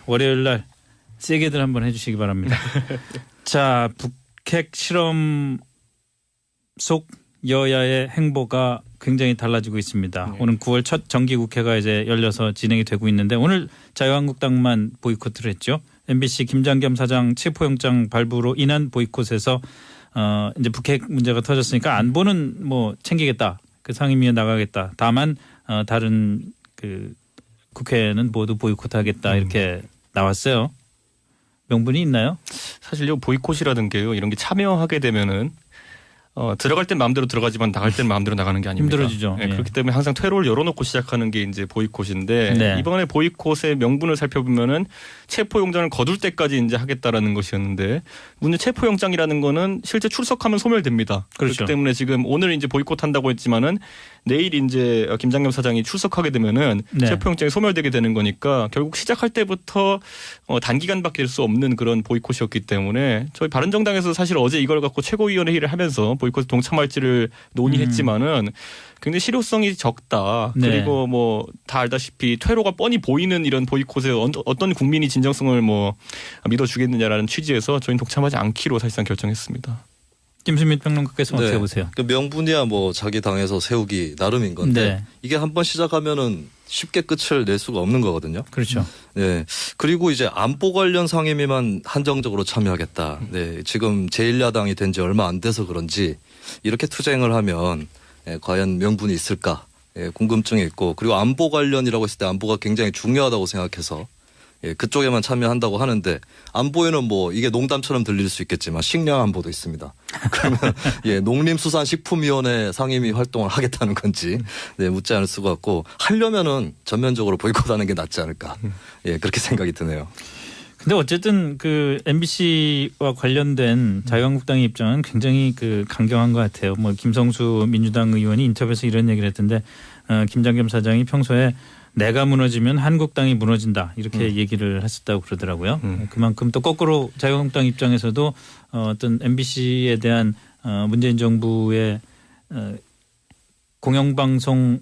월요일 날 세게들 한번 해주시기 바랍니다. 자, 북핵 실험 속 여야의 행보가 굉장히 달라지고 있습니다. 오늘 9월 첫 정기국회가 이제 열려서 진행이 되고 있는데 오늘 자유한국당만 보이콧을 했죠. MBC 김장겸 사장 체포영장 발부로 인한 보이콧에서 이제 북핵 문제가 터졌으니까 안보는 뭐 챙기겠다. 그 상임위에 나가겠다. 다만 다른 그 국회는 모두 보이콧하겠다 이렇게 나왔어요. 명분이 있나요? 사실요 보이콧이라든 게요 이런 게 참여하게 되면은 들어갈 땐 마음대로 들어가지만 나갈 땐 마음대로 나가는 게 아닙니다. 힘들어지죠. 네, 그렇기 때문에 항상 퇴로를 열어놓고 시작하는 게 이제 보이콧인데 네. 이번에 보이콧의 명분을 살펴보면은 체포영장을 거둘 때까지 이제 하겠다라는 것이었는데 문제 체포영장이라는 거는 실제 출석하면 소멸됩니다. 그렇죠. 그렇기 때문에 지금 오늘 이제 보이콧한다고 했지만은 내일 이제 김장겸 사장이 출석하게 되면은 네. 체포영장이 소멸되게 되는 거니까 결국 시작할 때부터 단기간밖에 될 수 없는 그런 보이콧이었기 때문에 저희 바른정당에서 사실 어제 이걸 갖고 최고위원회의를 하면서 보이콧에 동참할지를 논의했지만은 굉장히 실효성이 적다. 네. 그리고 뭐 다 알다시피 퇴로가 뻔히 보이는 이런 보이콧에 어떤 국민이 진정성을 뭐 믿어주겠느냐라는 취지에서 저희는 동참하지 않기로 사실상 결정했습니다. 김수민 평론가께서 어떻게 보세요? 그 명분이야 뭐 자기 당에서 세우기 나름인 건데 네. 이게 한번 시작하면은 쉽게 끝을 낼 수가 없는 거거든요. 그렇죠. 네. 그리고 이제 안보 관련 상임위만 한정적으로 참여하겠다. 네. 지금 제1야당이 된 지 얼마 안 돼서 그런지 이렇게 투쟁을 하면 과연 명분이 있을까? 궁금증이 있고 그리고 안보 관련이라고 했을 때 안보가 굉장히 중요하다고 생각해서 그쪽에만 참여한다고 하는데 안보에는 뭐 이게 농담처럼 들릴 수 있겠지만 식량 안보도 있습니다. 그러면 농림수산식품위원회 상임위 활동을 하겠다는 건지 묻지 않을 수가 없고 하려면은 전면적으로 보이콧하는 게 낫지 않을까 그렇게 생각이 드네요. 근데 어쨌든 그 MBC와 관련된 자유한국당의 입장은 굉장히 그 강경한 것 같아요. 뭐 김성수 민주당 의원이 인터뷰에서 이런 얘기를 했던데 김장겸 사장이 평소에 내가 무너지면 한국당이 무너진다 이렇게 얘기를 했었다고 그러더라고요. 그만큼 또 거꾸로 자유한국당 입장에서도 어떤 MBC에 대한 문재인 정부의 공영방송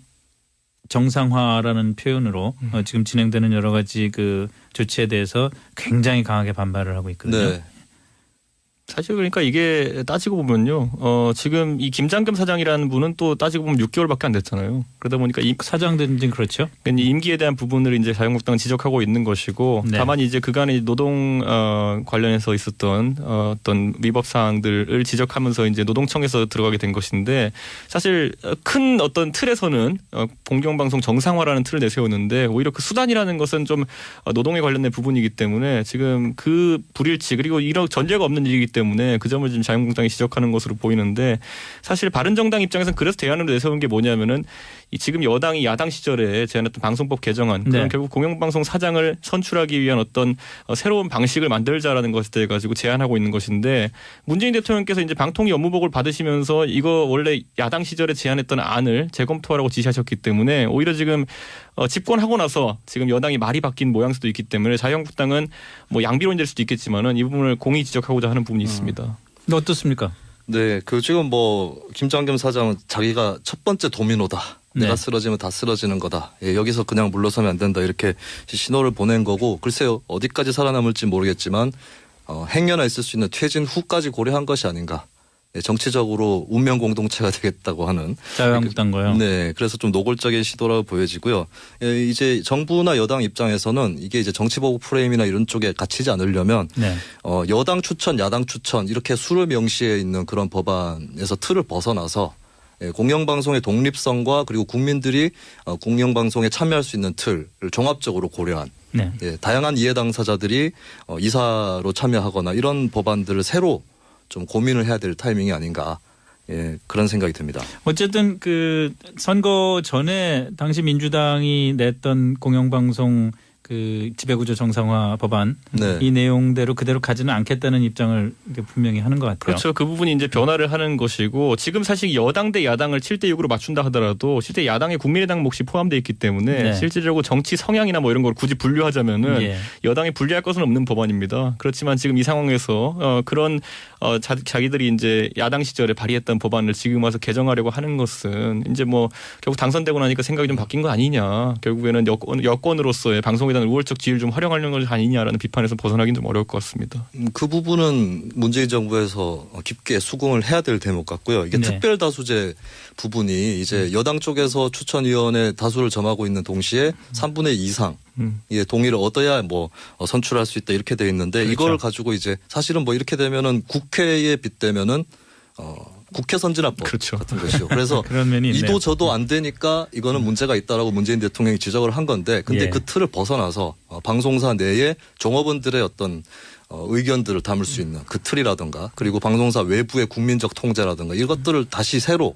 정상화라는 표현으로 지금 진행되는 여러 가지 그 조치에 대해서 굉장히 강하게 반발을 하고 있거든요. 네. 사실 그러니까 이게 따지고 보면요. 지금 이 김장겸 사장이라는 분은 또 따지고 보면 6개월밖에 안 됐잖아요. 그러다 보니까 사장 된 지는 그렇죠. 임기에 대한 부분을 이제 자유한국당은 지적하고 있는 것이고 네. 다만 이제 그간의 노동 관련해서 있었던 어떤 위법 사항들을 지적하면서 이제 노동청에서 들어가게 된 것인데 사실 큰 어떤 틀에서는 공영방송 정상화라는 틀을 내세우는데 오히려 그 수단이라는 것은 좀 노동에 관련된 부분이기 때문에 지금 그 불일치 그리고 이런 전제가 없는 일이기 때문에 그 점을 지금 자유한국당이 지적하는 것으로 보이는데 사실 바른정당 입장에서는 그래서 대안으로 내세운 게 뭐냐면은 지금 여당이 야당 시절에 제안했던 방송법 개정안 그건 네. 결국 공영방송 사장을 선출하기 위한 어떤 새로운 방식을 만들자라는 것에 대해 가지고 제안하고 있는 것인데 문재인 대통령께서 이제 방통위 업무보고를 받으시면서 이거 원래 야당 시절에 제안했던 안을 재검토하라고 지시하셨기 때문에 오히려 지금 집권하고 나서 지금 여당이 말이 바뀐 모양새도 있기 때문에 자유한국당은 뭐 양비론이 될 수도 있겠지만은 이 부분을 공히 지적하고자 하는 부분이 있습니다. 근데 어떻습니까? 네, 그 지금 뭐 김장겸 사장은 자기가 첫 번째 도미노다. 네. 내가 쓰러지면 다 쓰러지는 거다. 여기서 그냥 물러서면 안 된다. 이렇게 신호를 보낸 거고 글쎄요 어디까지 살아남을지 모르겠지만 행여나 있을 수 있는 퇴진 후까지 고려한 것이 아닌가. 정치적으로 운명 공동체가 되겠다고 하는 자유한국당과요. 네, 그래서 좀 노골적인 시도라고 보여지고요. 이제 정부나 여당 입장에서는 이게 이제 정치보복 프레임이나 이런 쪽에 갇히지 않으려면 네. 여당 추천, 야당 추천 이렇게 수를 명시해 있는 그런 법안에서 틀을 벗어나서 공영방송의 독립성과 그리고 국민들이 공영방송에 참여할 수 있는 틀을 종합적으로 고려한 네. 다양한 이해 당사자들이 이사로 참여하거나 이런 법안들을 새로 좀 고민을 해야 될 타이밍이 아닌가 그런 생각이 듭니다. 어쨌든 그 선거 전에 당시 민주당이 냈던 공영방송 그 지배구조 정상화 법안 네. 이 내용대로 그대로 가지는 않겠다는 입장을 분명히 하는 것 같아요. 그렇죠. 그 부분이 이제 변화를 하는 것이고 지금 사실 여당 대 야당을 7대6으로 맞춘다 하더라도 실제 야당에 국민의당 몫이 포함되어 있기 때문에 네. 실질적으로 정치 성향이나 뭐 이런 걸 굳이 분류하자면은 예. 여당이 분리할 것은 없는 법안입니다. 그렇지만 지금 이 상황에서 그런 자기들이 이제 야당 시절에 발의했던 법안을 지금 와서 개정하려고 하는 것은 이제 뭐 결국 당선되고 나니까 생각이 좀 바뀐 거 아니냐. 결국에는 여권으로서의 방송에 대한 우월적 지위를 좀 활용하려는 것이 아니냐라는 비판에서 벗어나긴 좀 어려울 것 같습니다. 그 부분은 문재인 정부에서 깊게 수긍을 해야 될 대목 같고요. 이게 네. 특별다수제 부분이 이제 여당 쪽에서 추천위원회 다수를 점하고 있는 동시에 3분의 2 이상 예, 동의를 얻어야 뭐 선출할 수 있다 이렇게 돼 있는데 그렇죠. 이걸 가지고 이제 사실은 뭐 이렇게 되면은 국회에 빗대면은 국회 선진화법 그렇죠. 같은 것이요. 그래서 그런 면이 있네요. 이도 저도 안 되니까 이거는 문제가 있다라고 문재인 대통령이 지적을 한 건데 근데 예. 그 틀을 벗어나서 방송사 내에 종업원들의 어떤 의견들을 담을 수 있는 그 틀이라든가 그리고 방송사 외부의 국민적 통제라든가 이것들을 다시 새로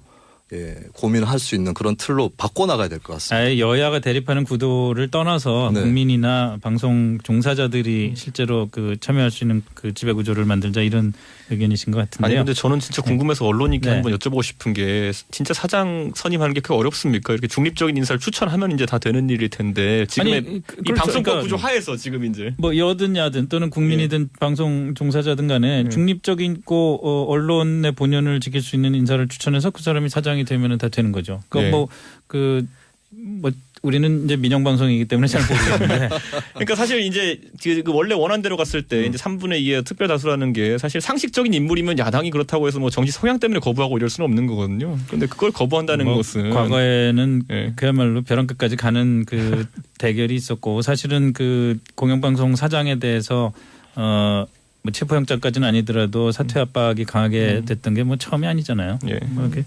예, 고민할 수 있는 그런 틀로 바꿔나가야 될 것 같습니다. 아예 여야가 대립하는 구도를 떠나서 네. 국민이나 방송 종사자들이 실제로 그 참여할 수 있는 그 지배 구조를 만들자 이런 의견이신 것 같은데요. 아니 근데 저는 진짜 궁금해서 언론이게 네. 한번 여쭤보고 싶은 게 진짜 사장 선임하는 게 그렇게 어렵습니까? 이렇게 중립적인 인사를 추천하면 이제 다 되는 일일 텐데 지금의 아니, 이 그렇죠. 방송법 그러니까 구조 하에서 지금 이제 뭐 여든 야든 또는 국민이든 방송 종사자든 간에 중립적이고 언론의 본연을 지킬 수 있는 인사를 추천해서 그 사람이 사장이 되면 다 되는 거죠. 그러니까 네. 뭐 우리는 이제 민영 방송이기 때문에 잘 모르겠는데 그러니까 사실 이제 그 원래 원안대로 갔을 때 이제 3분의 2의 특별 다수라는 게 사실 상식적인 인물이면 야당이 그렇다고 해서 뭐 정치 성향 때문에 거부하고 이럴 수는 없는 거거든요. 그런데 그걸 거부한다는 뭐 것은 과거에는 네. 그야말로 벼랑 끝까지 가는 그 대결이 있었고 사실은 그 공영방송 사장에 대해서 뭐 체포영장까지는 아니더라도 사퇴 압박이 강하게 됐던 게 뭐 처음이 아니잖아요. 예. 뭐 이렇게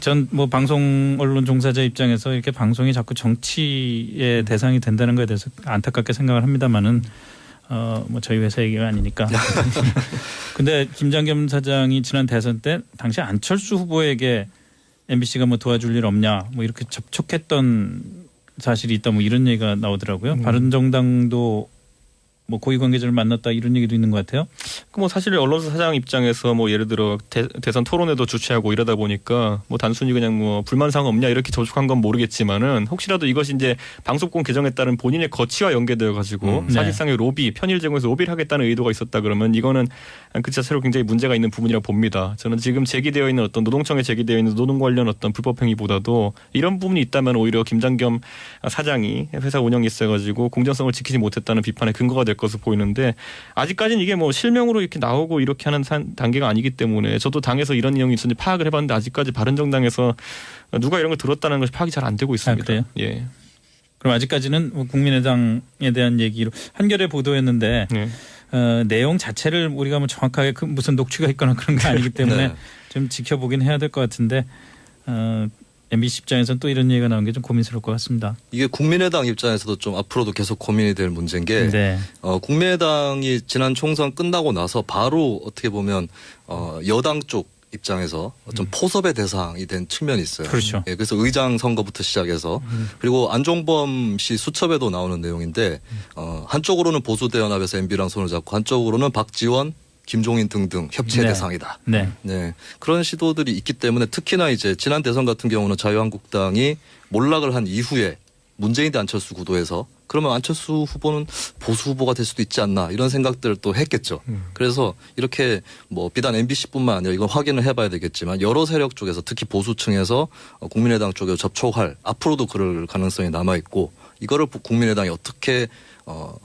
전 뭐 방송 언론 종사자 입장에서 이렇게 방송이 자꾸 정치의 대상이 된다는 거에 대해서 안타깝게 생각을 합니다만은 뭐 저희 회사 얘기가 아니니까. 근데 김장겸 사장이 지난 대선 때 당시 안철수 후보에게 MBC가 뭐 도와줄 일 없냐 뭐 이렇게 접촉했던 사실이 있다 뭐 이런 얘기가 나오더라고요. 바른정당도 뭐 고위 관계자를 만났다 이런 얘기도 있는 것 같아요. 뭐 사실 언론사 사장 입장에서 뭐 예를 들어 대선 토론회도 주최하고 이러다 보니까 뭐 단순히 그냥 뭐 불만사항 없냐 이렇게 접촉한 건 모르겠지만은 혹시라도 이것이 이제 방송권 개정에 따른 본인의 거취와 연계되어 가지고 네. 사실상의 로비 편의를 제공해서 로비를 하겠다는 의도가 있었다 그러면 이거는 그 자체로 굉장히 문제가 있는 부분이라고 봅니다. 저는 지금 제기되어 있는 어떤 노동청에 제기되어 있는 노동 관련 어떤 불법 행위보다도 이런 부분이 있다면 오히려 김장겸 사장이 회사 운영이 있어가지고 공정성을 지키지 못했다는 비판의 근거가 될 것으로 보이는데 아직까지는 이게 뭐 실명으로 이렇게 나오고 이렇게 하는 단계가 아니기 때문에 저도 당에서 이런 내용이 있었는지 파악을 해봤는데 아직까지 바른정당에서 누가 이런 걸 들었다는 것이 파악이 잘 안 되고 있습니다. 아, 그래요? 예. 그럼 아직까지는 뭐 국민의당에 대한 얘기로 한겨레 보도였는데 네. 내용 자체를 우리가 뭐 정확하게 무슨 녹취가 있거나 그런 게 아니기 때문에 네. 좀 지켜보긴 해야 될 것 같은데 MBC 입장에서는 또 이런 얘기가 나온 게 좀 고민스러울 것 같습니다. 이게 국민의당 입장에서도 좀 앞으로도 계속 고민이 될 문제인 게 네. 국민의당이 지난 총선 끝나고 나서 바로 어떻게 보면 여당 쪽 입장에서 좀 포섭의 대상이 된 측면이 있어요. 그렇죠. 예, 그래서 의장 선거부터 시작해서 그리고 안종범 씨 수첩에도 나오는 내용인데 한쪽으로는 보수대연합에서 MB랑 손을 잡고 한쪽으로는 박지원, 김종인 등등 협치의 네. 대상이다. 네. 네, 그런 시도들이 있기 때문에 특히나 이제 지난 대선 같은 경우는 자유한국당이 몰락을 한 이후에 문재인 대 안철수 구도에서 그러면 안철수 후보는 보수 후보가 될 수도 있지 않나 이런 생각들을 또 했겠죠. 그래서 이렇게 뭐 비단 MBC뿐만 아니라 이건 확인을 해봐야 되겠지만 여러 세력 쪽에서 특히 보수층에서 국민의당 쪽에 접촉할 앞으로도 그럴 가능성이 남아 있고 이거를 국민의당이 어떻게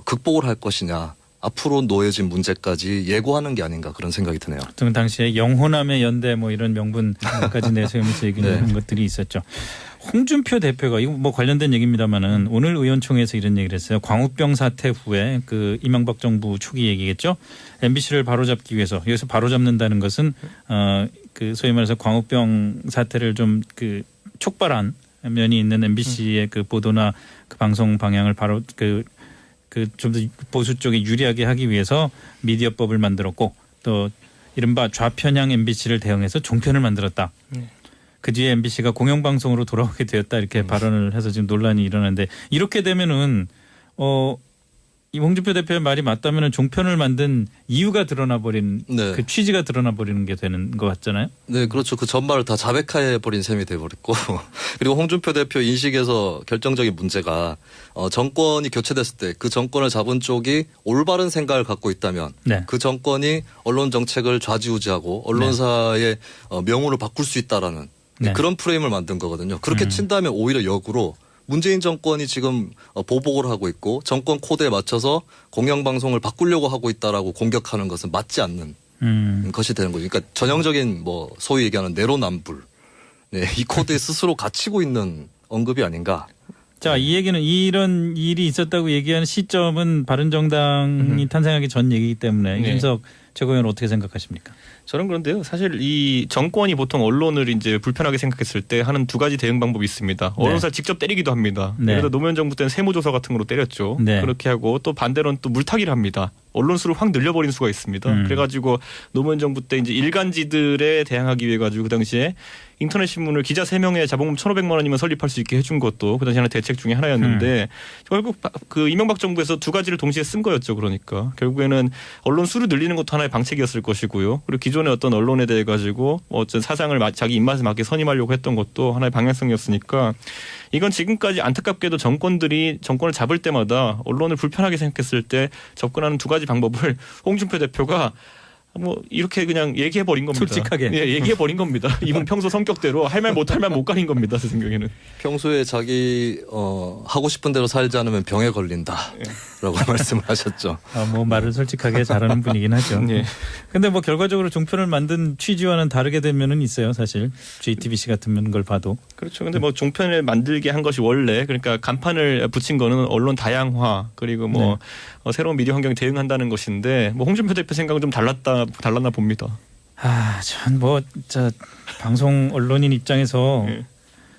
극복을 할 것이냐. 앞으로 놓여진 문제까지 예고하는 게 아닌가 그런 생각이 드네요. 그 당시에 영호남의 연대 뭐 이런 명분까지 내세우면서 얘기하는 네. 것들이 있었죠. 홍준표 대표가 이거 뭐 관련된 얘기입니다만은 오늘 의원총회에서 이런 얘기를 했어요. 광우병 사태 후에 그 이명박 정부 초기 얘기겠죠. MBC를 바로잡기 위해서 여기서 바로잡는다는 것은 그 소위 말해서 광우병 사태를 좀 그 촉발한 면이 있는 MBC의 그 보도나 그 방송 방향을 바로 그 좀 더 보수 쪽에 유리하게 하기 위해서 미디어법을 만들었고 또 이른바 좌편향 MBC를 대응해서 종편을 만들었다. 그 뒤에 MBC가 공영방송으로 돌아오게 되었다 이렇게 발언을 해서 지금 논란이 일어나는데 이렇게 되면은 이 홍준표 대표의 말이 맞다면은 종편을 만든 이유가 드러나 버린 네. 그 취지가 드러나 버리는 게 되는 것 같잖아요. 네, 그렇죠. 그 전말을 다 자백해 버린 셈이 돼버렸고 그리고 홍준표 대표 인식에서 결정적인 문제가 정권이 교체됐을 때 그 정권을 잡은 쪽이 올바른 생각을 갖고 있다면 네. 그 정권이 언론 정책을 좌지우지하고 언론사의 명운을 바꿀 수 있다라는 네. 그런 프레임을 만든 거거든요. 그렇게 친다면 오히려 역으로 문재인 정권이 지금 보복을 하고 있고 정권 코드에 맞춰서 공영방송을 바꾸려고 하고 있다라고 공격하는 것은 맞지 않는 것이 되는 거죠. 그러니까 전형적인 뭐 소위 얘기하는 내로남불. 네, 이 코드에 스스로 갇히고 있는 언급이 아닌가. 자, 이 얘기는 이런 일이 있었다고 얘기하는 시점은 바른정당이 탄생하기 전 얘기이기 때문에 네. 이준석 최고위원 어떻게 생각하십니까? 저는 그런데요. 사실 이 정권이 보통 언론을 이제 불편하게 생각했을 때 하는 두 가지 대응 방법이 있습니다. 언론사를 직접 때리기도 합니다. 네. 그래서 노무현 정부 때는 세무조사 같은 거로 때렸죠. 네. 그렇게 하고 또 반대로는 또 물타기를 합니다. 언론 수를 확 늘려버린 수가 있습니다. 그래가지고 노무현 정부 때 이제 일간지들에 대항하기 위해 가지고 그 당시에 인터넷 신문을 기자 3명에 자본금 1,500만 원이면 설립할 수 있게 해준 것도 그 당시 하나 대책 중에 하나였는데 결국 그 이명박 정부에서 두 가지를 동시에 쓴 거였죠. 그러니까 결국에는 언론 수를 늘리는 것도 하나의 방책이었을 것이고요. 그리고 기존의 어떤 언론에 대해 가지고 어떤 사상을 자기 입맛에 맞게 선임하려고 했던 것도 하나의 방향성이었으니까 이건 지금까지 안타깝게도 정권들이 정권을 잡을 때마다 언론을 불편하게 생각했을 때 접근하는 두 가지 방법을 홍준표 대표가 뭐 이렇게 그냥 얘기해 버린 겁니다. 솔직하게. 예, 얘기해 버린 겁니다. 이분 평소 성격대로 할 말 못할 말 못 가린 겁니다. 제 생각에는. 평소에 자기 하고 싶은 대로 살지 않으면 병에 걸린다라고 말씀을 하셨죠. 뭐 말을 솔직하게 잘하는 분이긴 하죠. 예. 근데 뭐 결과적으로 종편을 만든 취지와는 다르게 된 면은 있어요. 사실 JTBC 같은 걸 봐도. 그렇죠. 근데 뭐 종편을 만들게 한 것이 원래 그러니까 간판을 붙인 거는 언론 다양화 그리고 뭐 새로운 미디어 환경에 대응한다는 것인데 뭐 홍준표 대표 생각은 좀 달랐나 봅니다. 전 뭐 방송 언론인 입장에서 예.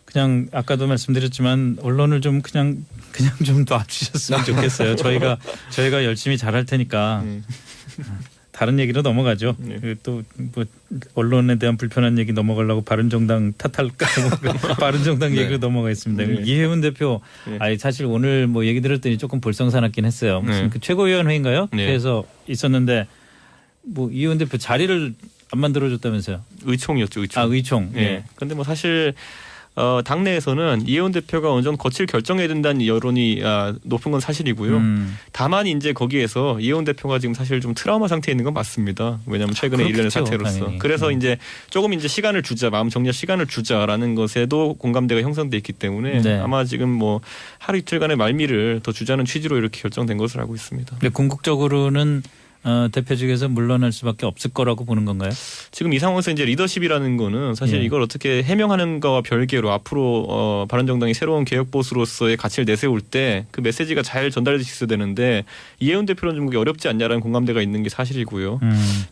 그냥 아까도 말씀드렸지만 언론을 좀 그냥 좀 놔주셨으면 좋겠어요. 저희가 열심히 잘할 테니까. 다른 얘기로 넘어가죠. 네. 또 뭐 언론에 대한 불편한 얘기 넘어가려고 바른정당 탓할까? 바른정당 네. 얘기로 넘어가겠습니다. 네. 이혜훈 대표, 네. 사실 오늘 뭐 얘기 들었더니 조금 볼썽사납긴 했어요. 무슨 네. 그 최고위원회인가요? 네. 그래서 있었는데 뭐 이혜훈 대표 자리를 안 만들어줬다면서요? 의총이었죠. 의총. 의총. 예. 근데 뭐 사실 당내에서는 이혜원 대표가 어느 정도 거칠 결정해야 된다는 여론이 높은 건 사실이고요. 다만 이제 거기에서 이혜원 대표가 지금 사실 좀 트라우마 상태에 있는 건 맞습니다. 왜냐하면 최근에 일련의 그렇겠죠, 사태로서. 당연히. 그래서 이제 조금 이제 시간을 주자, 마음 정리할 시간을 주자라는 것에도 공감대가 형성돼 있기 때문에 네. 아마 지금 뭐 하루 이틀간의 말미를 더 주자는 취지로 이렇게 결정된 것을 알고 있습니다. 근데 궁극적으로는 대표직에서 물러날 수밖에 없을 거라고 보는 건가요? 지금 이 상황에서 이제 리더십이라는 거는 사실 예. 이걸 어떻게 해명하는 거와 별개로 앞으로 바른정당이 새로운 개혁 보수로서의 가치를 내세울 때 그 메시지가 잘 전달될 수 있어야 되는데 이혜훈 대표는 좀 그게 어렵지 않냐라는 공감대가 있는 게 사실이고요.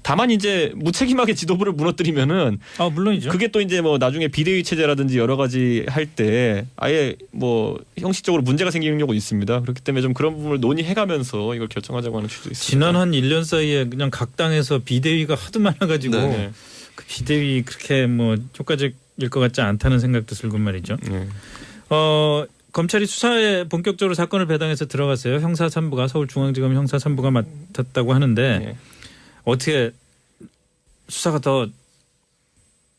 다만 이제 무책임하게 지도부를 무너뜨리면은 물론이죠. 그게 또 이제 뭐 나중에 비대위 체제라든지 여러 가지 할 때 아예 뭐 형식적으로 문제가 생기는 경우가 있습니다. 그렇기 때문에 좀 그런 부분을 논의해가면서 이걸 결정하자고 하는 취지도 있습니다. 지난 한 1년 사이에 그냥 각 당에서 비대위가 하도 많아가지고 네. 그 비대위 그렇게 뭐 효과적일 것 같지 않다는 생각도 들고 말이죠. 네. 검찰이 수사에 본격적으로 사건을 배당해서 들어갔어요. 형사 3부가 서울중앙지검 형사 3부가 맡았다고 하는데 네. 어떻게 수사가 더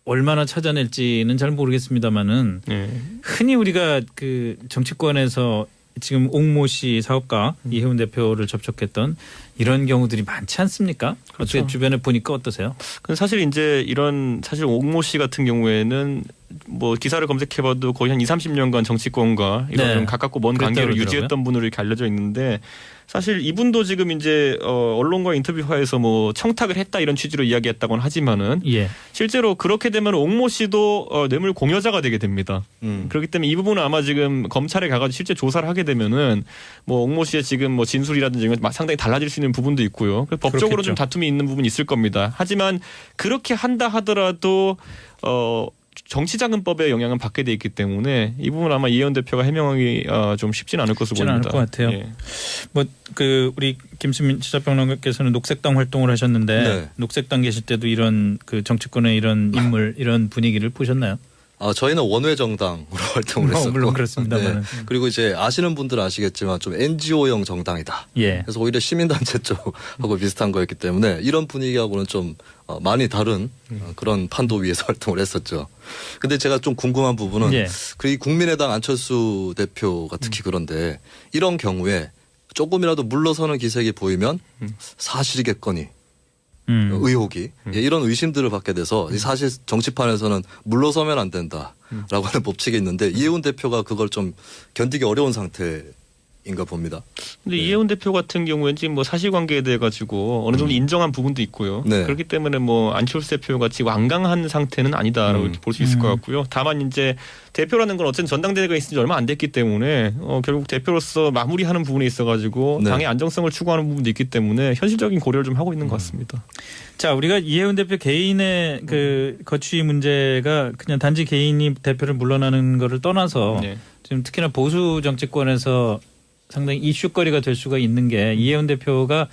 얼마나 찾아낼지는 잘 모르겠습니다만은 네. 흔히 우리가 그 정치권에서 지금 옥모 씨 사업가 이혜훈 대표를 접촉했던 이런 경우들이 많지 않습니까? 그렇죠. 어떻게 주변에 보니까 어떠세요? 근데 사실 이제 이런 사실 옥모 씨 같은 경우에는 뭐 기사를 검색해봐도 거의 한 20-30년간 정치권과 이런 네. 좀 가깝고 먼 관계를 그랬다고 유지했던 분으로 이렇게 알려져 있는데 사실 이분도 지금 이제 언론과 인터뷰화에서 뭐 청탁을 했다 이런 취지로 이야기했다고는 하지만은 예. 실제로 그렇게 되면 옥모 씨도 뇌물 공여자가 되게 됩니다. 그렇기 때문에 이 부분은 아마 지금 검찰에 가가지고 실제 조사를 하게 되면은 뭐 옥모 씨의 지금 뭐 진술이라든지 이런 것 상당히 달라질 수 있는 부분도 있고요. 법적으로 그렇겠죠. 좀 다툼이 있는 부분이 있을 겁니다. 하지만 그렇게 한다 하더라도 정치자금법의 영향은 받게 돼 있기 때문에 이 부분 아마 이혜원 대표가 해명하기 좀 쉽지는 않을 것으로 쉽지는 보입니다. 않을 것 같아요. 예. 뭐 그 우리 김수민 시사평론가께서는 녹색당 활동을 하셨는데 네. 녹색당 계실 때도 이런 그 정치권의 이런 인물 이런 분위기를 보셨나요? 저희는 원외 정당으로 활동을 했었고, 물론 그렇습니다만. 그리고 이제 아시는 분들은 아시겠지만 좀 NGO형 정당이다. 예. 그래서 오히려 시민단체 쪽하고 비슷한 거였기 때문에 이런 분위기하고는 좀 많이 다른 그런 판도 위에서 활동을 했었죠. 근데 제가 좀 궁금한 부분은 예. 그 국민의당 안철수 대표가 특히 그런데 이런 경우에 조금이라도 물러서는 기색이 보이면 사실이겠거니 의혹이 예, 이런 의심들을 받게 돼서 사실 정치판에서는 물러서면 안 된다라고 하는 법칙이 있는데 이해운 대표가 그걸 좀 견디기 어려운 상태인가 봅니다. 근데 이해운 대표 같은 경우에는 지금 뭐 사실관계에 대해 가지고 어느 정도 인정한 부분도 있고요. 네. 그렇기 때문에 뭐 안철수 대표 같이 완강한 상태는 아니다라고 이렇게 볼 수 있을 것 같고요. 다만 이제 대표라는 건 어쨌든 전당대회가 있은 지 얼마 안 됐기 때문에 결국 대표로서 마무리하는 부분에 있어가지고 네. 당의 안정성을 추구하는 부분도 있기 때문에 현실적인 고려를 좀 하고 있는 것 같습니다. 자, 우리가 이해운 대표 개인의 그 거취 문제가 그냥 단지 개인이 대표를 물러나는 거를 떠나서 네. 지금 특히나 보수 정치권에서 상당히 이슈거리가 될 수가 있는 게 이해운 대표가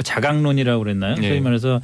자강론이라고 그랬나요? 네. 소위 말해서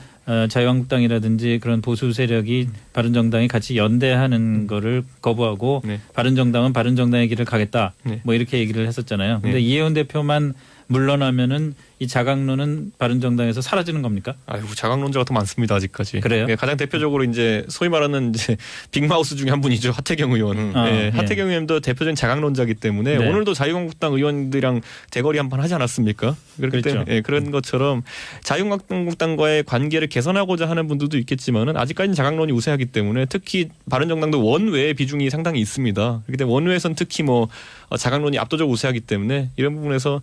자유한국당이라든지 그런 보수 세력이 바른정당이 같이 연대하는 거를 거부하고 네. 바른정당은 바른정당의 길을 가겠다. 네. 뭐 이렇게 얘기를 했었잖아요. 근데 네. 이해운 대표만 물러나면은 이 자강론은 바른정당에서 사라지는 겁니까? 아이고 자강론자가 더 많습니다 아직까지. 그래요? 예, 가장 대표적으로 이제 소위 말하는 이제 빅마우스 중에 한 분이죠 하태경 의원. 예. 하태경 의원도 대표적인 자강론자이기 때문에 네. 오늘도 자유한국당 의원들이랑 대거리 한번 하지 않았습니까? 그렇기 그렇죠. 때문에 그런 것처럼 자유한국당과의 관계를 개선하고자 하는 분들도 있겠지만은 아직까지는 자강론이 우세하기 때문에 특히 바른정당도 원외의 비중이 상당히 있습니다. 그렇기 때문에 원외에선 특히 뭐 자강론이 압도적으로 우세하기 때문에 이런 부분에서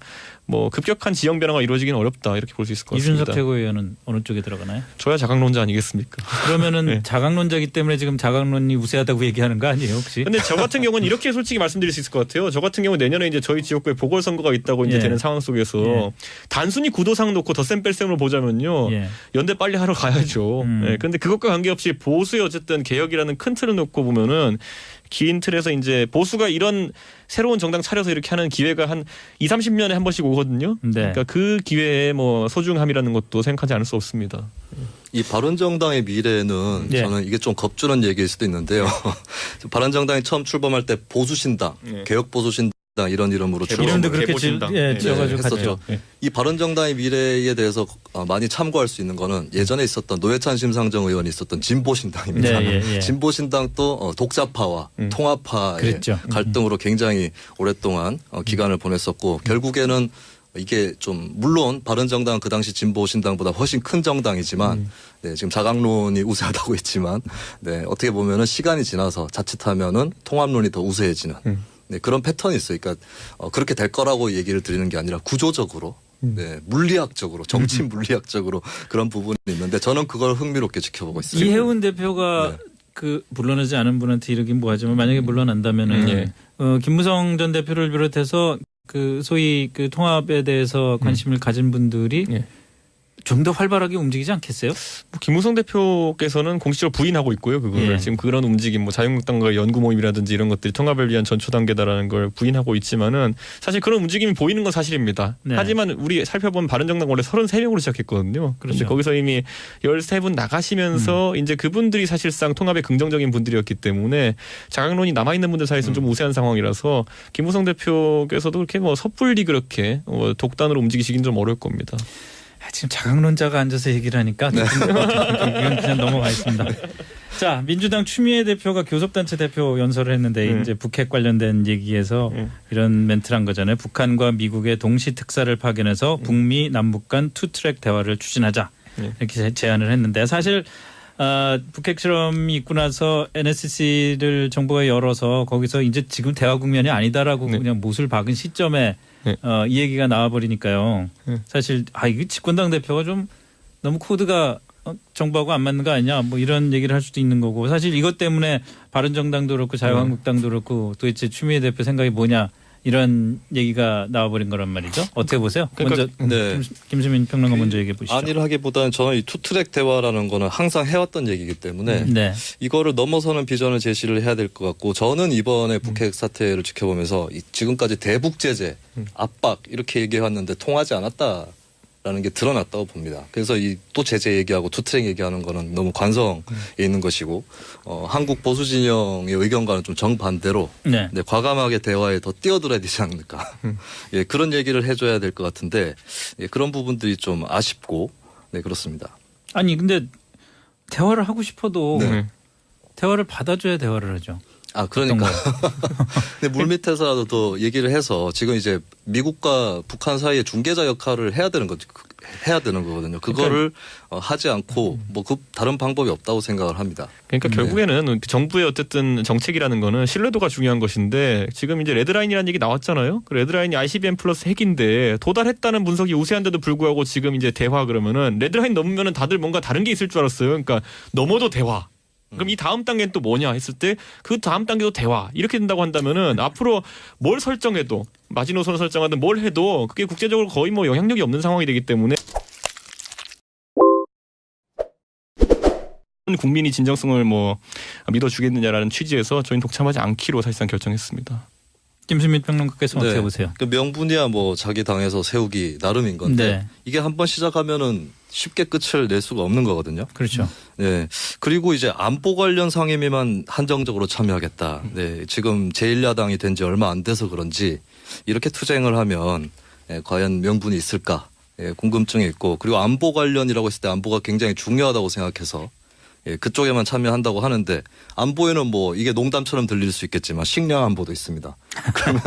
뭐 급격한 지형 변화가 이루어지기는 어렵다 이렇게 볼 수 있을 것 같습니다. 이준석 최고위원은 어느 쪽에 들어가나요? 저야 자강론자 아니겠습니까? 그러면은 네. 자강론자이기 때문에 지금 자강론이 우세하다고 얘기하는 거 아니에요, 혹시? 근데 저 같은 경우는 이렇게 솔직히 말씀드릴 수 있을 것 같아요. 저 같은 경우 내년에 이제 저희 지역구에 보궐선거가 있다고 이제 예. 되는 상황 속에서 예. 단순히 구도상 놓고 덧셈 뺄셈으로 보자면요. 예. 연대 빨리 하러 가야죠. 그런데 그것과 관계없이 보수의 어쨌든 개혁이라는 큰 틀을 놓고 보면은 긴 틀에서 이제 보수가 이런 새로운 정당 차려서 이렇게 하는 기회가 한 2, 30년에 한 번씩 오거든요. 네. 그러니까 그 기회의 뭐 소중함이라는 것도 생각하지 않을 수 없습니다. 이 바른정당의 미래는 네. 저는 이게 좀 겁주는 얘기일 수도 있는데요. 바른정당이 처음 출범할 때 보수신당, 네. 개혁보수신당 이런 이름으로 이름도 그렇게 개보신당. 지어가지고 했었죠. 갔죠. 예. 이 바른정당의 미래에 대해서 많이 참고할 수 있는 거는 예전에 있었던 노회찬 심상정 의원이 있었던 진보신당입니다. 네, 예. 진보신당도 독자파와 통합파의 그랬죠. 갈등으로 굉장히 오랫동안 기간을 보냈었고 결국에는 이게 좀 물론 바른정당은 그 당시 진보신당보다 훨씬 큰 정당이지만 네, 지금 자강론이 우세하다고 했지만 네, 어떻게 보면은 시간이 지나서 자칫하면은 통합론이 더 우세해지는 네, 그런 패턴이 있어요. 그러니까 그렇게 될 거라고 얘기를 드리는 게 아니라 구조적으로 네, 물리학적으로 정치 물리학적으로 그런 부분이 있는데 저는 그걸 흥미롭게 지켜보고 있습니다. 이해운 대표가 네. 그 물러나지 않은 분한테 이러긴 뭐하지만 만약에 물러난다면은 예. 김무성 전 대표를 비롯해서 그 소위 그 통합에 대해서 관심을 가진 분들이 예. 좀 더 활발하게 움직이지 않겠어요? 뭐 김무성 대표께서는 공식적으로 부인하고 있고요. 그거를 예. 지금 그런 움직임, 뭐 자유한국당과의 연구 모임이라든지 이런 것들이 통합을 위한 전초 단계다라는 걸 부인하고 있지만은 사실 그런 움직임이 보이는 건 사실입니다. 네. 하지만 우리 살펴보면 바른정당 원래 33명으로 시작했거든요. 그런데 그렇죠. 거기서 이미 13분 나가시면서 이제 그분들이 사실상 통합에 긍정적인 분들이었기 때문에 자강론이 남아 있는 분들 사이에서는 좀 우세한 상황이라서 김무성 대표께서도 그렇게 뭐 섣불리 그렇게 독단으로 움직이시긴 좀 어려울 겁니다. 지금 자강론자가 앉아서 얘기를 하니까 이건 그냥 넘어가겠습니다. 자, 민주당 추미애 대표가 교섭단체 대표 연설을 했는데 이제 북핵 관련된 얘기에서 이런 멘트를 한 거잖아요. 북한과 미국의 동시 특사를 파견해서 북미 남북 간 투트랙 대화를 추진하자 이렇게 제안을 했는데 사실 북핵 실험이 있고 나서 NSC를 정부가 열어서 거기서 이제 지금 대화 국면이 아니다라고 그냥 못을 박은 시점에 이 얘기가 나와버리니까요. 사실 이게 집권당 대표가 좀 너무 코드가 정부하고 안 맞는 거 아니냐 뭐 이런 얘기를 할 수도 있는 거고 사실 이것 때문에 바른정당도 그렇고 자유한국당도 그렇고 도대체 추미애 대표 생각이 뭐냐 이런 얘기가 나와버린 거란 말이죠. 어떻게 보세요? 그러니까, 먼저 네. 김수민 평론가 먼저 얘기해 보시죠. 아니를 하기보다는 저는 이 투트랙 대화라는 거는 항상 해왔던 얘기이기 때문에 네. 이거를 넘어서는 비전을 제시를 해야 될 것 같고 저는 이번에 북핵 사태를 지켜보면서 지금까지 대북 제재, 압박 이렇게 얘기해왔는데 통하지 않았다라는 게 드러났다고 봅니다. 그래서 이 또 제재 얘기하고 투트랙 얘기하는 거는 너무 관성에 있는 것이고 한국 보수 진영의 의견과는 좀 정반대로 네. 네, 과감하게 대화에 더 뛰어들어야 되지 않을까. 예, 그런 얘기를 해줘야 될 것 같은데 예, 그런 부분들이 좀 아쉽고 네 그렇습니다. 아니 근데 대화를 하고 싶어도 네. 대화를 받아줘야 대화를 하죠. 그러니까. 근데 물밑에서라도 더 얘기를 해서 지금 이제 미국과 북한 사이의 중개자 역할을 해야 되는 거죠. 해야 되는 거거든요. 그거를 하지 않고 뭐 그 다른 방법이 없다고 생각을 합니다. 그러니까 결국에는 정부의 어쨌든 정책이라는 거는 신뢰도가 중요한 것인데 지금 이제 레드라인이라는 얘기 나왔잖아요. 그 레드라인이 ICBM 플러스 핵인데 도달했다는 분석이 우세한데도 불구하고 지금 이제 대화 그러면은 레드라인 넘으면은 다들 뭔가 다른 게 있을 줄 알았어요. 그러니까 넘어도 대화. 그럼 이 다음 단계는 또 뭐냐 했을 때 그 다음 단계도 대화 이렇게 된다고 한다면은 앞으로 뭘 설정해도 마지노선을 설정하든 뭘 해도 그게 국제적으로 거의 뭐 영향력이 없는 상황이 되기 때문에 국민이 진정성을 뭐 믿어주겠느냐라는 취지에서 저희는 독참하지 않기로 사실상 결정했습니다. 김수민 평론가께서 어떻게 보세요? 그 명분이야 뭐 자기 당에서 세우기 나름인 건데 이게 한번 시작하면은 쉽게 끝을 낼 수가 없는 거거든요. 그렇죠. 네. 그리고 이제 안보 관련 상임위만 한정적으로 참여하겠다. 네. 지금 제1야당이 된 지 얼마 안 돼서 그런지 이렇게 투쟁을 하면 과연 명분이 있을까? 궁금증이 있고 그리고 안보 관련이라고 했을 때 안보가 굉장히 중요하다고 생각해서 그쪽에만 참여한다고 하는데 안보에는 뭐 이게 농담처럼 들릴 수 있겠지만 식량 안보도 있습니다. 그러면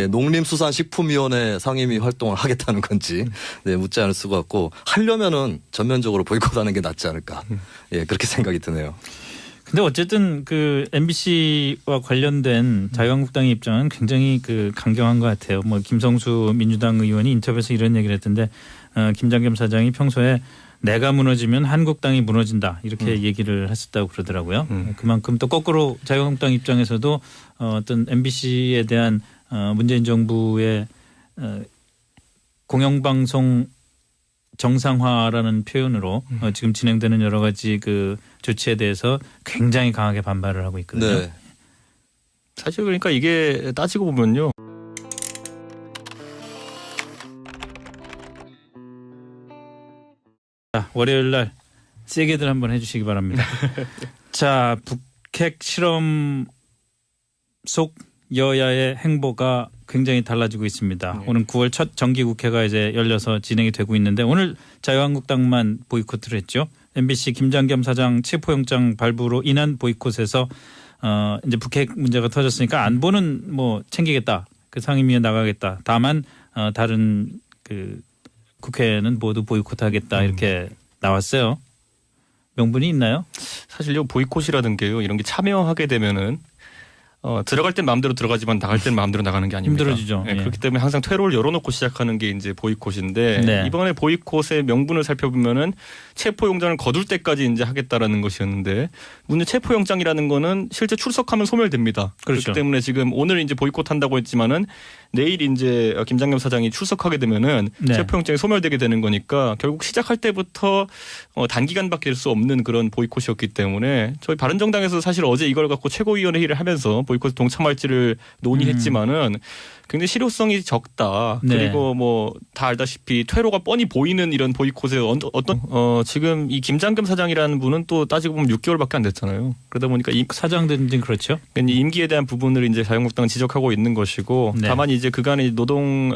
농림수산식품위원회 상임위 활동을 하겠다는 건지 묻지 않을 수가 없고 하려면은 전면적으로 보이콧하는 게 낫지 않을까 그렇게 생각이 드네요. 근데 어쨌든 그 MBC와 관련된 자유한국당의 입장은 굉장히 그 강경한 것 같아요. 뭐 김성수 민주당 의원이 인터뷰에서 이런 얘기를 했던데 김장겸 사장이 평소에 내가 무너지면 한국당이 무너진다 이렇게 얘기를 했었다고 그러더라고요. 그만큼 또 거꾸로 자유한국당 입장에서도 어떤 MBC에 대한 문재인 정부의 공영방송 정상화라는 표현으로 지금 진행되는 여러 가지 그 조치에 대해서 굉장히 강하게 반발을 하고 있거든요. 네. 사실 그러니까 이게 따지고 보면요. 자, 월요일 날 세게들 한번 해주시기 바랍니다. 자, 북핵 실험 속 여야의 행보가 굉장히 달라지고 있습니다. 오늘 9월 첫 정기국회가 이제 열려서 진행이 되고 있는데 오늘 자유한국당만 보이콧을 했죠. MBC 김장겸 사장 체포영장 발부로 인한 보이콧에서 이제 북핵 문제가 터졌으니까 안보는 뭐 챙기겠다. 그 상임위에 나가겠다. 다만 다른 그 국회는 모두 보이콧하겠다 이렇게 나왔어요. 명분이 있나요? 사실 요 보이콧이라든 게요 이런 게 참여하게 되면은 들어갈 땐 마음대로 들어가지만 나갈 땐 마음대로 나가는 게 아닙니다. 힘들어지죠. 네, 그렇기 때문에 항상 퇴로를 열어놓고 시작하는 게 이제 보이콧인데 네. 이번에 보이콧의 명분을 살펴보면은 체포영장을 거둘 때까지 이제 하겠다라는 것이었는데 문제 체포영장이라는 거는 실제 출석하면 소멸됩니다. 그렇죠. 그렇기 때문에 지금 오늘 이제 보이콧한다고 했지만은 내일 이제 김장겸 사장이 출석하게 되면은 네. 체포영장이 소멸되게 되는 거니까 결국 시작할 때부터 단기간밖에 될 수 없는 그런 보이콧이었기 때문에 저희 바른정당에서 사실 어제 이걸 갖고 최고위원회의를 하면서 보이콧에 동참할지를 논의했지만은 굉장히 실효성이 적다. 네. 그리고 뭐 다 알다시피 퇴로가 뻔히 보이는 이런 보이콧에 어떤 지금 이 김장겸 사장이라는 분은 또 따지고 보면 6개월밖에 안 됐잖아요. 그러다 보니까 이 사장들은 그렇죠. 임기에 대한 부분을 이제 자유한국당은 지적하고 있는 것이고 네. 다만 이제 그간의 노동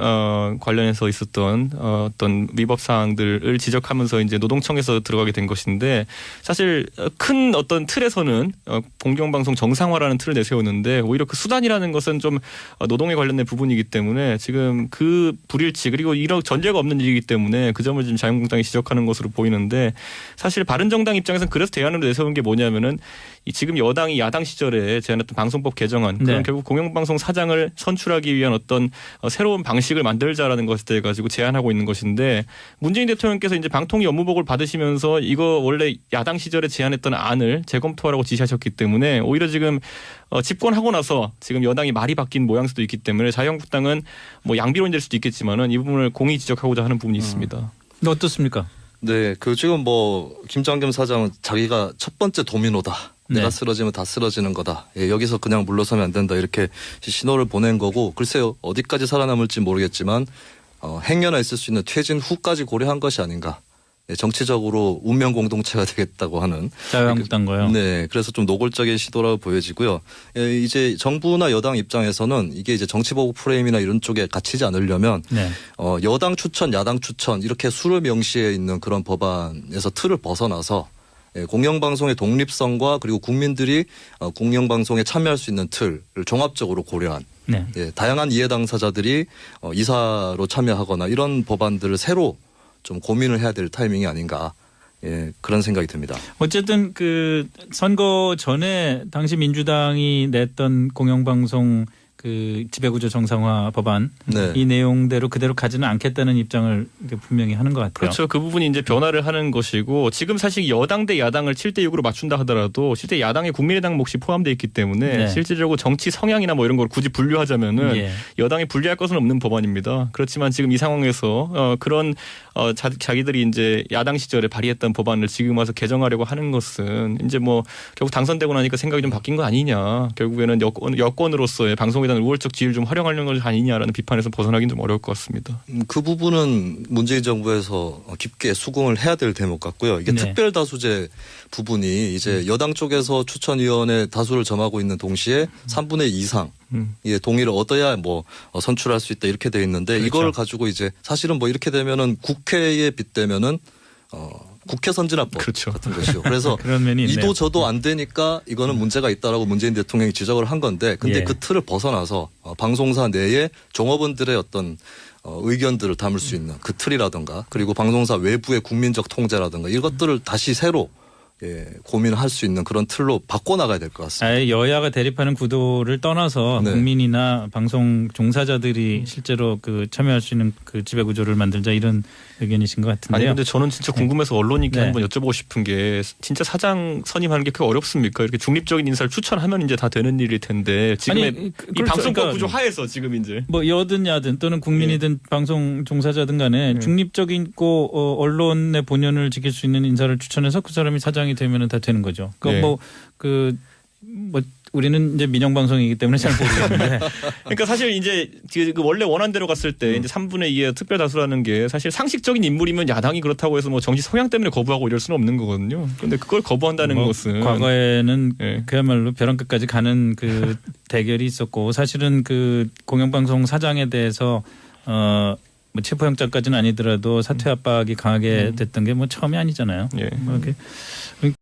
관련해서 있었던 어떤 위법 사항들을 지적하면서 이제 노동청에서 들어가게 된 것인데 사실 큰 어떤 틀에서는 공영방송 정상화라는 틀을 내세우는데 오히려 그 수단이라는 것은 좀 노동에 관련된 부분이기 때문에 지금 그 불일치 그리고 이런 전례가 없는 일이기 때문에 그 점을 지금 자유한국당이 지적하는 것으로 보이는데 사실 바른정당 입장에서는 그래서 대안으로 내세운 게 뭐냐면은 지금 여당이 야당 시절에 제안했던 방송법 개정안 그런 네. 결국 공영방송 사장을 선출하기 위한 어떤 새로운 방식을 만들자라는 것에 대해 가지고 제안하고 있는 것인데 문재인 대통령께서 이제 방통위 업무보고를 받으시면서 이거 원래 야당 시절에 제안했던 안을 재검토하라고 지시하셨기 때문에 오히려 지금 집권하고 나서 지금 여당이 말이 바뀐 모양새도 있기 때문에 자유한국당은 뭐 양비론일 수도 있겠지만은 이 부분을 공히 지적하고자 하는 부분이 있습니다. 근데 어떻습니까? 네, 그 지금 뭐 김장겸 사장은 자기가 첫 번째 도미노다. 네. 내가 쓰러지면 다 쓰러지는 거다. 여기서 그냥 물러서면 안 된다. 이렇게 신호를 보낸 거고 글쎄요 어디까지 살아남을지 모르겠지만 행여나 있을 수 있는 퇴진 후까지 고려한 것이 아닌가. 정치적으로 운명 공동체가 되겠다고 하는 자유한국당과요. 네, 그래서 좀 노골적인 시도라고 보여지고요. 이제 정부나 여당 입장에서는 이게 이제 정치보복 프레임이나 이런 쪽에 갇히지 않으려면 네. 여당 추천, 야당 추천 이렇게 수를 명시해 있는 그런 법안에서 틀을 벗어나서 공영방송의 독립성과 그리고 국민들이 공영방송에 참여할 수 있는 틀을 종합적으로 고려한 다양한 이해 당사자들이 이사로 참여하거나 이런 법안들을 새로 좀 고민을 해야 될 타이밍이 아닌가. 예, 그런 생각이 듭니다. 어쨌든 그 선거 전에 당시 민주당이 냈던 공영방송 그 지배구조 정상화 법안 네. 이 내용대로 그대로 가지는 않겠다는 입장을 분명히 하는 것 같아요. 그렇죠. 그 부분이 이제 변화를 하는 것이고 지금 사실 여당 대 야당을 7대 6으로 맞춘다 하더라도 실제 야당에 국민의당 몫이 포함되어 있기 때문에 네. 실질적으로 정치 성향이나 뭐 이런 걸 굳이 분류하자면은 예. 여당이 분리할 것은 없는 법안입니다. 그렇지만 지금 이 상황에서 그런 자기들이 이제 야당 시절에 발의했던 법안을 지금 와서 개정하려고 하는 것은 이제 뭐 결국 당선되고 나니까 생각이 좀 바뀐 거 아니냐. 결국에는 여권으로서의 방송에 대한 우월적 지위를 좀 활용하려는 것이 아니냐라는 비판에서 벗어나긴 좀 어려울 것 같습니다. 그 부분은 문재인 정부에서 깊게 수긍을 해야 될 대목 같고요. 이게 네. 특별다수제 부분이 이제 여당 쪽에서 추천위원회 다수를 점하고 있는 동시에 3분의 2 이상 예, 동의를 얻어야 뭐 선출할 수 있다 이렇게 돼 있는데 그렇죠. 이걸 가지고 이제 사실은 뭐 이렇게 되면은 국회에 빗대면은 국회 선진화법 그렇죠. 같은 것이요. 그래서 그런 면이 있네요. 이도 저도 안 되니까 이거는 문제가 있다라고 문재인 대통령이 지적을 한 건데 근데 예. 그 틀을 벗어나서 방송사 내에 종업원들의 어떤 의견들을 담을 수 있는 그 틀이라든가 그리고 방송사 외부의 국민적 통제라든가 이것들을 다시 새로 예, 고민할 수 있는 그런 틀로 바꿔나가야 될 것 같습니다. 아예 여야가 대립하는 구도를 떠나서 네. 국민이나 방송 종사자들이 실제로 그 참여할 수 있는 그 지배 구조를 만들자 이런 의견이신 것 아니 같은데요. 근데 저는 진짜 궁금해서 언론인께 네. 한번 여쭤보고 싶은 게 진짜 사장 선임하는 게 그렇게 어렵습니까? 이렇게 중립적인 인사를 추천하면 이제 다 되는 일일 텐데 지금의 아니, 이 그렇죠. 방송법 그러니까 구조 하에서 지금 이제 뭐 여든 야든 또는 국민이든 방송 종사자든 간에 중립적이고 언론의 본연을 지킬 수 있는 인사를 추천해서 그 사람이 사장이 되면 다 되는 거죠. 그러니까 뭐 우리는 이제 민영방송이기 때문에 잘 모르겠는데 그러니까 사실 이제 그 원래 원안대로 갔을 때 이제 3분의 2의 특별 다수라는 게 사실 상식적인 인물이면 야당이 그렇다고 해서 뭐 정치 성향 때문에 거부하고 이럴 수는 없는 거거든요. 그런데 그걸 거부한다는 뭐 것은 과거에는 예. 그야말로 벼랑 끝까지 가는 그 대결이 있었고 사실은 그 공영방송 사장에 대해서 뭐 체포영장까지는 아니더라도 사퇴 압박이 강하게 됐던 게 뭐 처음이 아니잖아요. 예. 뭐 이렇게